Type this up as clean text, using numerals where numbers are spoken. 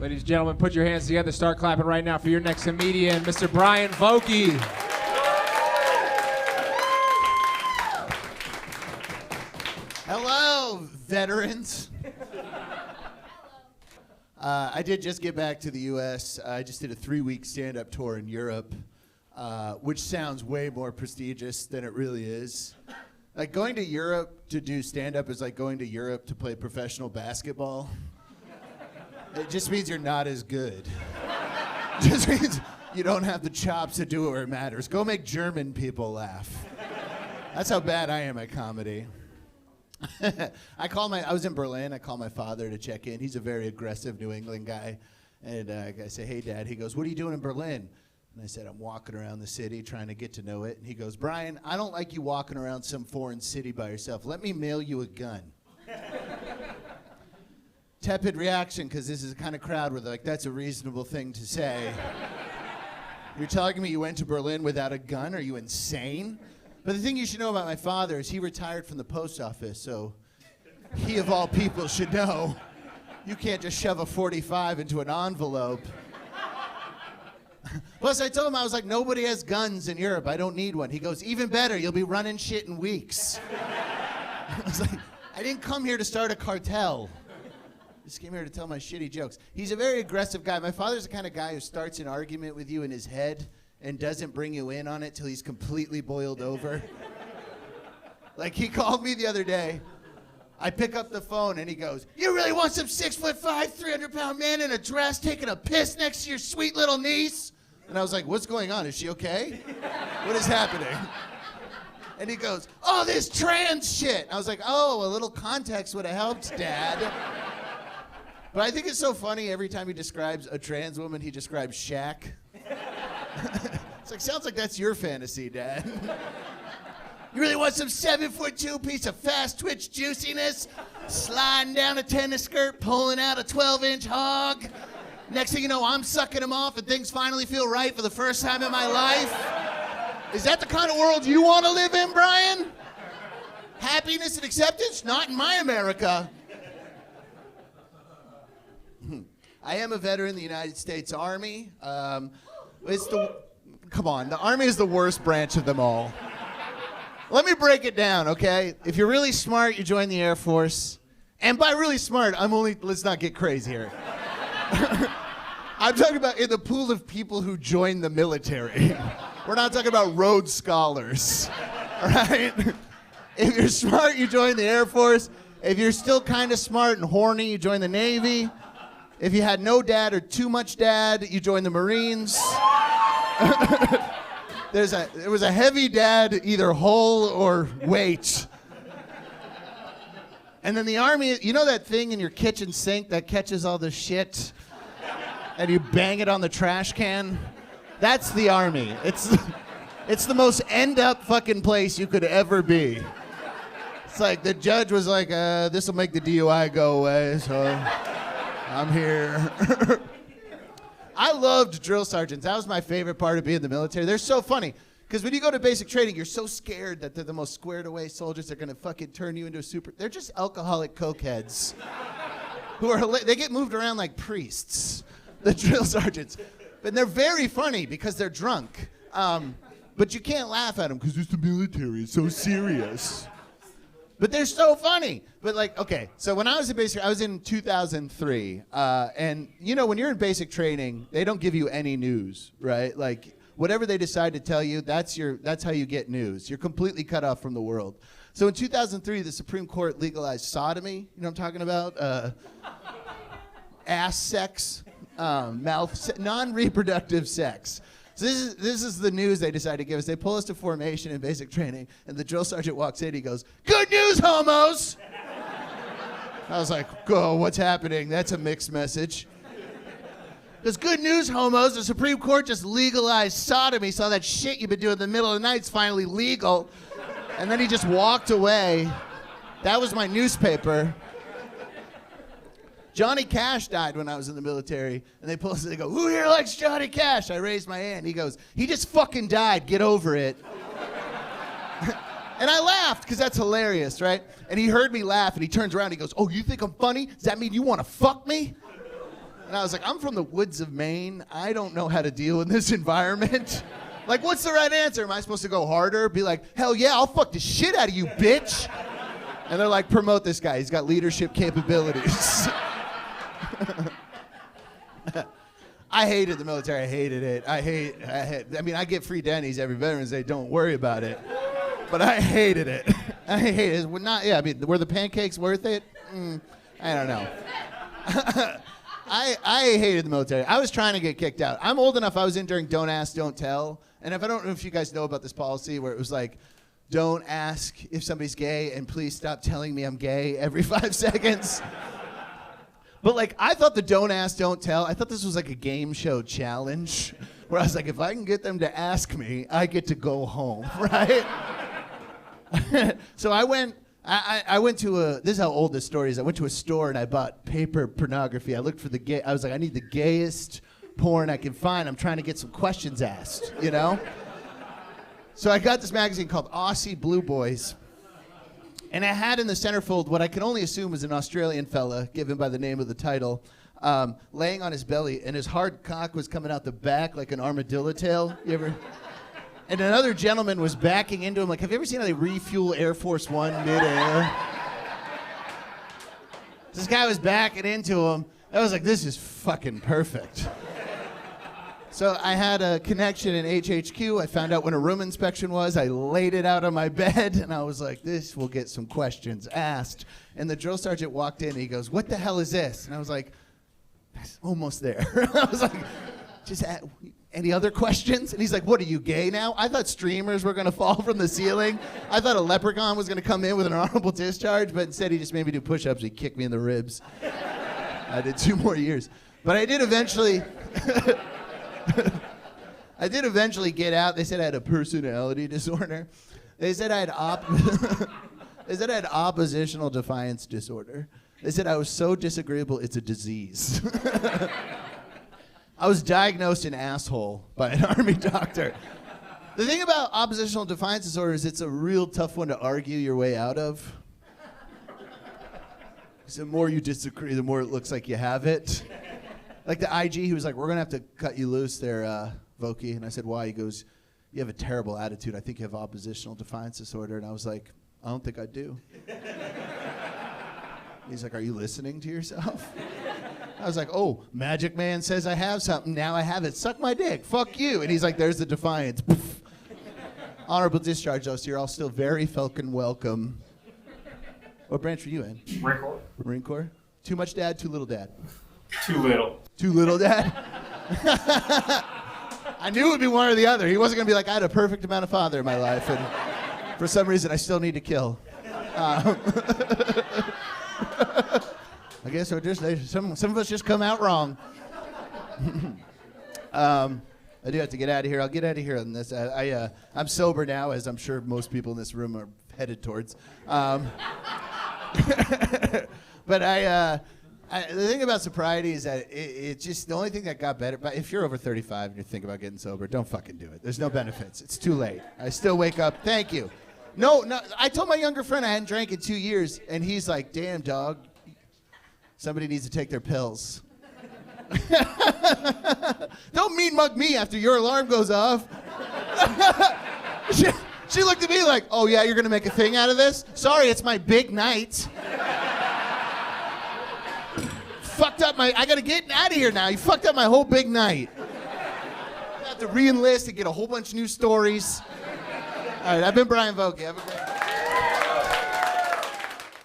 Ladies and gentlemen, put your hands together, start clapping right now for your next comedian, Mr. Bryan Vokey. Hello, veterans. I did just get back to the U.S. I just did a 3-week stand-up tour in Europe, which sounds way more prestigious than it really is. Like, going to Europe to do stand-up is like going to Europe to play professional basketball. It just means you're not as good. It just means you don't have the chops to do it where it matters. Go make German people laugh. That's how bad I am at comedy. I was in Berlin. I called my father to check in. He's a very aggressive New England guy. And I say, hey, Dad. He goes, what are you doing in Berlin? And I said, I'm walking around the city trying to get to know it. And he goes, Bryan, I don't like you walking around some foreign city by yourself. Let me mail you a gun. Tepid reaction, because this is the kind of crowd where they're like, that's a reasonable thing to say. You're telling me you went to Berlin without a gun? Are you insane? But the thing you should know about my father is he retired from the post office, so he of all people should know you can't just shove a .45 into an envelope. Plus, I told him, I was like, nobody has guns in Europe. I don't need one. He goes, even better, you'll be running shit in weeks. I was like, I didn't come here to start a cartel. I just came here to tell my shitty jokes. He's a very aggressive guy. My father's the kind of guy who starts an argument with you in his head and doesn't bring you in on it till he's completely boiled over. Like, he called me the other day. I pick up the phone and he goes, you really want some 6'5", 300-pound man in a dress taking a piss next to your sweet little niece? And I was like, what's going on? Is she okay? What is happening? And he goes, oh, this trans shit. I was like, oh, a little context would have helped, Dad. But I think it's so funny every time he describes a trans woman, he describes Shaq. It's like, sounds like that's your fantasy, Dad. You really want some 7'2" piece of fast twitch juiciness? Sliding down a tennis skirt, pulling out a 12-inch hog. Next thing you know, I'm sucking him off and things finally feel right for the first time in my life. Is that the kind of world you want to live in, Bryan? Happiness and acceptance? Not in my America. I am a veteran of the United States Army. Come on, the Army is the worst branch of them all. Let me break it down, okay? If you're really smart, you join the Air Force. And by really smart, let's not get crazy here. I'm talking about in the pool of people who join the military. We're not talking about Rhodes Scholars, all right? If you're smart, you join the Air Force. If you're still kind of smart and horny, you join the Navy. If you had no dad or too much dad, you join the Marines. There was a heavy dad, either whole or weight. And then the Army, you know that thing in your kitchen sink that catches all the shit and you bang it on the trash can? That's the Army. It's the most end-up fucking place you could ever be. It's like the judge was like, this will make the DUI go away, so I'm here. I loved drill sergeants. That was my favorite part of being in the military. They're so funny. Because when you go to basic training, you're so scared that they're the most squared away soldiers. They're going to fucking turn you into a They're just alcoholic cokeheads they get moved around like priests, the drill sergeants. And they're very funny because they're drunk. But you can't laugh at them because it's the military. It's so serious. But they're so funny. But like, okay, so when I was in basic, I was in 2003. And you know, when you're in basic training, they don't give you any news, right? Like, whatever they decide to tell you, that's how you get news. You're completely cut off from the world. So in 2003, the Supreme Court legalized sodomy. You know what I'm talking about? Ass sex, non-reproductive sex. So this is the news they decided to give us. They pull us to formation in basic training, and the drill sergeant walks in. He goes, "Good news, homos!" I was like, "Oh, what's happening? That's a mixed message." There's good news, homos. The Supreme Court just legalized sodomy, so that shit you've been doing in the middle of the night's finally legal. And then he just walked away. That was my newspaper. Johnny Cash died when I was in the military, and they pull us and they go, "Who here likes Johnny Cash?" I raised my hand. He goes, "He just fucking died. Get over it." And I laughed because that's hilarious, right? And he heard me laugh, and he turns around and he goes, "Oh, you think I'm funny? Does that mean you want to fuck me?" And And I was like, I'm from the woods of Maine. I don't know how to deal in this environment. Like, what's the right answer? Am I supposed to go harder? Be like, hell yeah, I'll fuck the shit out of you, bitch. And they're like, promote this guy. He's got leadership capabilities. I hated the military. I hated it. I mean, I get free Denny's every Veterans Day. Don't worry about it. But I hated it. I hated it. I mean, were the pancakes worth it? I don't know. I hated the military. I was trying to get kicked out. I'm old enough. I was in during Don't Ask, Don't Tell. And if I don't know if you guys know about this policy where it was like, don't ask if somebody's gay and please stop telling me I'm gay every 5 seconds. But like, I thought the Don't Ask, Don't Tell, I thought this was like a game show challenge where I was like, if I can get them to ask me, I get to go home, right? So I went to this is how old this story is. I went to a store and I bought paper pornography. I looked for I was like, I need the gayest porn I can find. I'm trying to get some questions asked, you know? So I got this magazine called Aussie Blue Boys. And it had in the centerfold what I can only assume was an Australian fella, given by the name of the title, laying on his belly, and his hard cock was coming out the back like an armadillo tail. You ever? And another gentleman was backing into him. Like, have you ever seen how they refuel Air Force One midair? This guy was backing into him. I was like, this is fucking perfect. So I had a connection in HHQ. I found out when a room inspection was. I laid it out on my bed, and I was like, this will get some questions asked. And the drill sergeant walked in, and he goes, what the hell is this? And I was like, that's almost there. I was like, any other questions? And he's like, what, are you gay now? I thought streamers were going to fall from the ceiling. I thought a leprechaun was going to come in with an honorable discharge, but instead he just made me do push-ups. He kicked me in the ribs. I did 2 more years. But I did eventually... I did eventually get out. They said I had a personality disorder. They said I had They said I had oppositional defiance disorder. They said I was so disagreeable, it's a disease. I was diagnosed an asshole by an army doctor. The thing about oppositional defiance disorder is it's a real tough one to argue your way out of. So the more you disagree, the more it looks like you have it. Like the IG, he was like, we're going to have to cut you loose there, Vokey. And I said, why? He goes, you have a terrible attitude. I think you have oppositional defiance disorder. And I was like, I don't think I do. He's like, are you listening to yourself? I was like, oh, Magic Man says I have something. Now I have it. Suck my dick. Fuck you. And he's like, there's the defiance. Poof. Honorable discharge, though, so you're all still very Falcon welcome. What branch were you in? Marine Corps. Marine Corps? Too much dad, too little dad? Too little. Too little dad? I knew it would be one or the other. He wasn't going to be like, I had a perfect amount of father in my life, and for some reason I still need to kill. I guess we're just, some of us just come out wrong. I do have to get out of here. I'll get out of here on this. I'm sober now, as I'm sure most people in this room are headed towards. But the thing about sobriety is that it's just the only thing that got better. But if you're over 35 and you're thinking about getting sober, don't fucking do it. There's no benefits. It's too late. I still wake up. Thank you. No. I told my younger friend I hadn't drank in 2 years, and he's like, damn, dog. Somebody needs to take their pills. Don't mean mug me after your alarm goes off. She looked at me like, oh yeah, you're gonna make a thing out of this? Sorry, it's my big night. Fucked up I gotta get out of here now. You fucked up my whole big night. I have to re-enlist and get a whole bunch of new stories. All right, I've been Bryan Vokey. Have a great